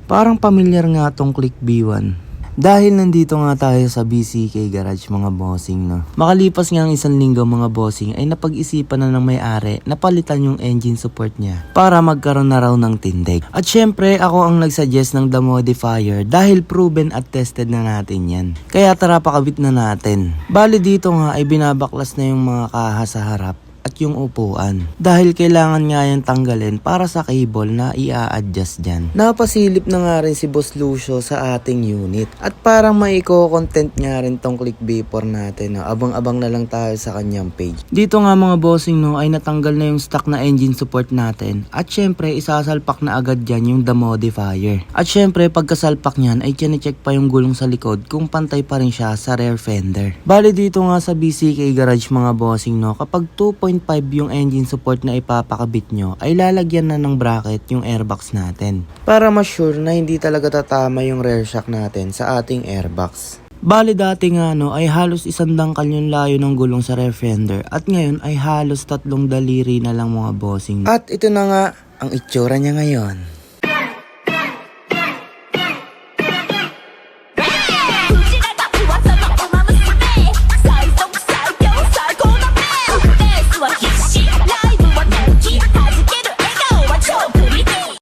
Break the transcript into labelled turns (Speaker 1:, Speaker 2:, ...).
Speaker 1: Parang pamilyar nga tong Click B1. Dahil nandito nga tayo sa BCK Garage mga bossing, no. Makalipas nga ang 1 linggo mga bossing ay napag-isipan na ng may-ari na palitan yung engine support niya para magkaroon na raw ng tindig. At syempre ako ang nagsuggest ng The Modifier dahil proven at tested na natin yan. Kaya tara pakabit na natin. Bali dito nga ay binabaklas na yung mga kaha sa harap at yung upuan. Dahil kailangan nga yan tanggalin para sa cable na i-a-adjust dyan. Napasilip na nga rin si Boss Lucio sa ating unit. At parang maiko-content nga rin tong Click B4 natin. No? Abang-abang na lang tayo sa kanyang page. Dito nga mga bossing, no, ay natanggal na yung stock na engine support natin. At syempre isasalpak na agad dyan yung The Modifier. At syempre pagkasalpak nyan ay chinecheck pa yung gulong sa likod kung pantay pa rin siya sa rear fender. Bali dito nga sa BCK Garage mga bossing, no, kapag 2.5 yung engine support na ipapakabit nyo ay lalagyan na ng bracket yung airbox natin para ma-sure na hindi talaga tatama yung rear shock natin sa ating airbox. Bali dati nga no ay halos 1 dangkal yung layo ng gulong sa rear fender at ngayon ay halos 3 daliri na lang mga bossing. At ito na nga ang itsura niya ngayon.